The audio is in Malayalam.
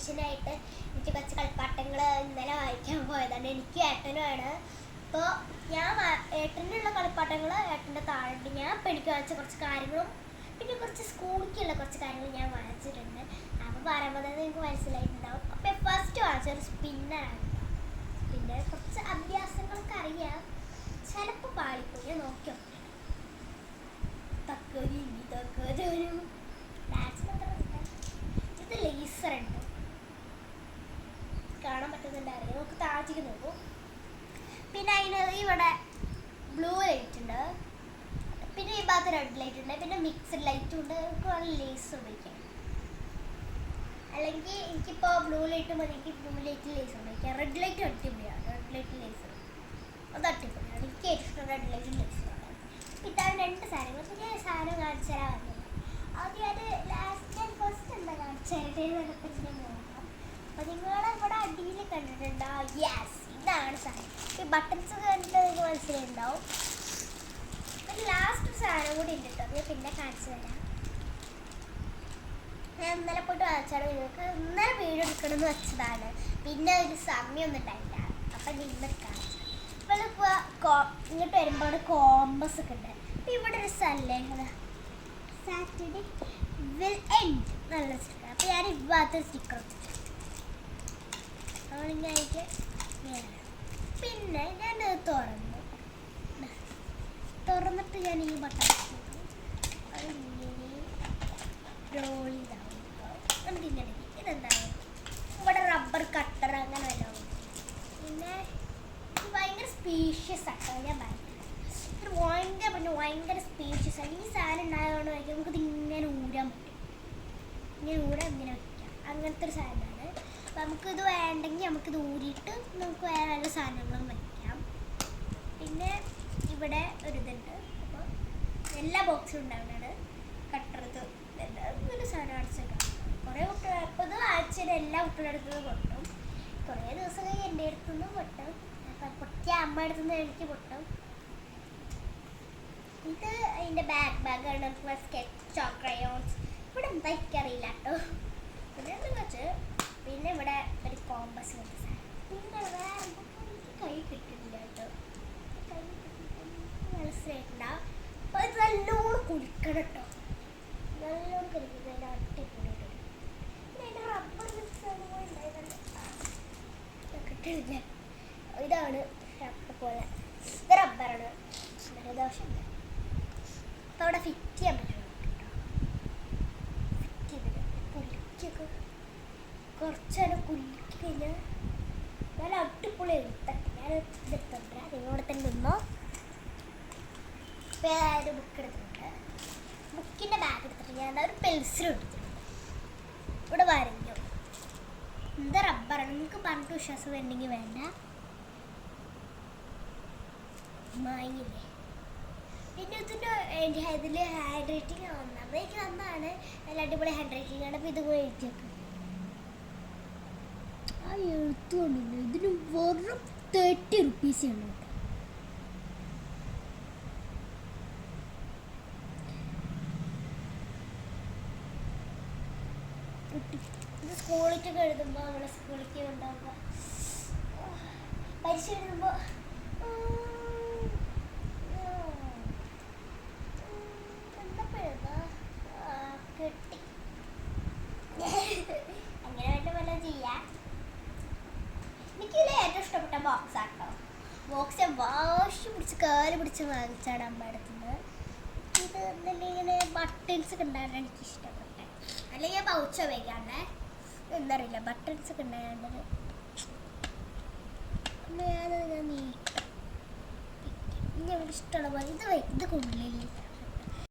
അഡീഷനായിട്ട് എനിക്ക് കുറച്ച് കളിപ്പാട്ടങ്ങൾ ഇന്നലെ വാങ്ങിക്കാൻ പോയതാണ്. എനിക്കും ഏട്ടനുമാണ്. അപ്പോൾ ഞാൻ ഏട്ടനുള്ള കളിപ്പാട്ടങ്ങൾ ഏട്ടൻ്റെ താഴെ ഞാൻ ഇപ്പം എനിക്ക് വാങ്ങിച്ച കുറച്ച് കാര്യങ്ങളും പിന്നെ കുറച്ച് സ്കൂളിലേക്കുള്ള കുറച്ച് കാര്യങ്ങൾ ഞാൻ വാങ്ങിച്ചിട്ടുണ്ട്. അപ്പോൾ പറയുമ്പോൾ തന്നെ നിങ്ങൾക്ക് മനസ്സിലായിട്ടുണ്ടാവും. അപ്പോൾ ഫസ്റ്റ് വാങ്ങിച്ചൊരു സ്പിന്നറാണ്. പിന്നെ കുറച്ച് അഭ്യാസങ്ങളൊക്കെ അറിയാം, ചിലപ്പോൾ പാളിപ്പോയി. ഞാൻ നോക്കിയോ ഇത് ലേസർ ഉണ്ട്, കാണാൻ പറ്റുന്നുണ്ടായിരുന്നു. നമുക്ക് താഴത്തേക്ക് നോക്കും. പിന്നെ അതിന് ഇവിടെ ബ്ലൂ ലൈറ്റ് ഉണ്ട്, പിന്നെ ഈ ഭാഗത്ത് റെഡ് ലൈറ്റ് ഉണ്ട്, പിന്നെ മിക്സഡ് ലൈറ്റും ഉണ്ട്. നമുക്ക് വേണമെങ്കിൽ ലേസർ ഉപയോഗിക്കാം. അല്ലെങ്കിൽ എനിക്കിപ്പോൾ ബ്ലൂ ലൈറ്റ് മതി, എനിക്ക് ബ്ലൂ ലൈറ്റ് ലേസർ ഉപയോഗിക്കാം. റെഡ് ലൈറ്റ് അടിപൊളിയാണ്, റെഡ് ലൈറ്റ് ലേസർ അത് അടിപൊളിയാണ്. എനിക്ക് ഏറ്റവും ഇഷ്ടം റെഡ് ലൈറ്റും ലേസറാണ്. ഇതാണ് രണ്ട് സാധനങ്ങൾ. പിന്നെ സാധനം കാണിച്ചു തരാൻ വന്നത് ആദ്യം അത് ലാസ്റ്റ് ആൻഡ് ഫസ്റ്റ് എന്താ കാണിച്ചു തരട്ടെ നോക്കാം. അപ്പോൾ നിങ്ങളെ ഇവിടെ അടിയിൽ കണ്ടിട്ടുണ്ടോ? യെസ്, ഇതാണ് സാധനം. ഈ ബട്ടൺസ് കണ്ടിട്ട് നിങ്ങൾക്ക് മനസ്സിലുണ്ടാവും. പിന്നെ ലാസ്റ്റ് സാധനം കൂടി ഉണ്ട് കേട്ടോ, അത് പിന്നെ കാണിച്ചു തരാം. ഞാൻ ഇന്നലെ പോയിട്ട് വാങ്ങിച്ചാണ്. നിങ്ങൾക്ക് ഇന്നലെ വീഡിയോ എടുക്കണമെന്ന് വെച്ചതാണ്, പിന്നെ ഒരു സമയമൊന്നും ഉണ്ടായില്ല. അപ്പം ഇന്ന് കാണിച്ചു. ഇപ്പോൾ ഇങ്ങോട്ട് വരുമ്പോൾ അവിടെ കോമ്പസ് ഒക്കെ ഉണ്ട്. അപ്പം ഇവിടെ ഒരു സ്ഥലല്ലേ സാറ്റർഡേ വിൽ എൻഡ് നല്ല സ്റ്റിക്കർ. അപ്പോൾ ഞാൻ ഈ ഭാഗത്തൊരു സ്റ്റിക്കർ ആയിട്ട് പിന്നെ ഞാൻ തുറന്നിട്ട് ഞാൻ ഈ ബട്ടൺ റോൾ ചെയ്താവുമ്പോൾ നമുക്കിങ്ങനെ ഇതെന്താണ് ഇവിടെ റബ്ബർ കട്ടർ അങ്ങനെ വല്ലതും. പിന്നെ ഭയങ്കര സ്പീഷ്യസ് ആട്ടോ. ഞാൻ ഭയങ്കര സ്പീഷ്യസ് ആണ്. ഈ സാധനം ഉണ്ടായതുകൊണ്ട് നമുക്കിത് ഇങ്ങനെ ഊരാൻ പറ്റും. ഇങ്ങനെ വയ്ക്കാം. അങ്ങനത്തെ ഒരു സാധനമാണ്. അപ്പം നമുക്കിത് വേണ്ടെങ്കിൽ നമുക്കിത് ഊരിയിട്ട് നമുക്ക് വേറെ നല്ല സാധനങ്ങളും വയ്ക്കാം. പിന്നെ ഇവിടെ ഒരിതുണ്ട്. അപ്പോൾ എല്ലാ ബോക്സും ഉണ്ടാവുന്നതാണ്. കട്ടറത് ഇങ്ങനെ സാധനം അടിച്ചേക്കാം. കുറേ കുട്ടികൾ ഇപ്പോൾ ഇത് ആഴ്ചയിൽ എല്ലാ കുട്ടികളുടെ അടുത്തുനിന്ന് പൊട്ടും. കുറേ ദിവസം കഴിഞ്ഞ് എൻ്റെ അടുത്തുനിന്നും പൊട്ടും. പൊട്ടിയ അമ്മ അടുത്തുനിന്ന് എനിക്ക് പൊട്ടും. ഇത് അതിൻ്റെ ബാഗാണ്. സ്കെച്ച് ക്രയോൺസ് ഇവിടെ എന്താ എനിക്കറിയില്ല കേട്ടോ. പിന്നെ ഇവിടെ ഒരു കോമ്പസ് പിന്നെ വേറെ കൈ കിട്ടുന്നില്ല കേട്ടോ. മനസ്സിലായിട്ടുണ്ടാവും. അപ്പോൾ ഇത് നല്ലോണം കുളിക്കണം കേട്ടോ, നല്ലോണം കുളിക്കുന്നത് അടിപൊളിയായിട്ട്. പിന്നെ അതിൻ്റെ റബ്ബർ കിട്ടില്ല. ഇതാണ് റബ്ബർ പോലെ, ഇത് റബ്ബറാണ്. ജലദോഷമുണ്ട്. അപ്പോൾ അവിടെ ഫിറ്റ് ചെയ്യാൻ പറ്റും കേട്ടോ. ഫിറ്റ് ചെയ്തിട്ട് കുലിക്കൊക്കെ കുറച്ച് നേരം കുലുക്കി കഴിഞ്ഞാൽ നല്ല അടിപൊളി എഴുത്തൊക്കെ. ഞാൻ ഇതെടുത്തിട്ടുണ്ട്, നിങ്ങളോട് തന്നെ നിന്നോ. ഇപ്പോൾ ഒരു ബുക്ക് എടുത്തിട്ടുണ്ട്. ബുക്കിൻ്റെ ബാഗ് എടുത്തിട്ട് ഞാൻ ഒരു പെൻസിലും എടുത്തിട്ടുണ്ട്. ഇവിടെ വരഞ്ഞു. എന്താ റബ്ബറാണ്, നിങ്ങൾക്ക് പറഞ്ഞിട്ട് വിശ്വാസം വേണ്ടെങ്കിൽ വേണ്ട. മാങ്ങില്ലേ. പിന്നെ ഇതിൽ ഹാൻഡ് റൈറ്റിംഗ് വന്നത് എനിക്ക് നന്നാണ്, നല്ല അടിപൊളി ഹാൻഡ് റൈറ്റിംഗ് ആണ്. അപ്പോൾ ഇത് പോയി എഴുതിയൊക്കെ ആ എഴുത്തുകൊണ്ടില്ല. ഇതിന് വെറും 30 റുപ്പീസ് ആണ് കേട്ടോ. ഇത് സ്കൂളിലേക്ക് എഴുതുമ്പോൾ നമ്മുടെ സ്കൂളിലേക്ക് ഉണ്ടാവുക പരീക്ഷ എഴുതുമ്പോൾ കിട്ടി അങ്ങനെ വേണ്ട പോലെ ചെയ്യാം. എനിക്കിതിൽ ഏറ്റവും ഇഷ്ടപ്പെട്ട ബോക്സ് ആട്ടോ. ബോക്സ് ഞാൻ വാശി പിടിച്ച് കാല് പിടിച്ച് വാങ്ങിച്ചാണ് അമ്മ എടുക്കുന്നത്. ഇത് എന്തെങ്കിലും ഇങ്ങനെ ബട്ടൺസ് ഒക്കെ ഉണ്ടാകാൻ എനിക്ക് ഇഷ്ടപ്പെട്ടെ. അല്ലെങ്കിൽ ഞാൻ പൗച്ച ഉപയോഗിക്കാണ്ടേ, എന്തറിയില്ല ബട്ടൺസ് ഒക്കെ ഉണ്ടാകാണ്ടത്. ഞാനത് ഞാൻ നീക്കാം. ഇനി അവിടെ ഇഷ്ടമുള്ള പോലെ ഇത് കൊണ്ടില്ലേ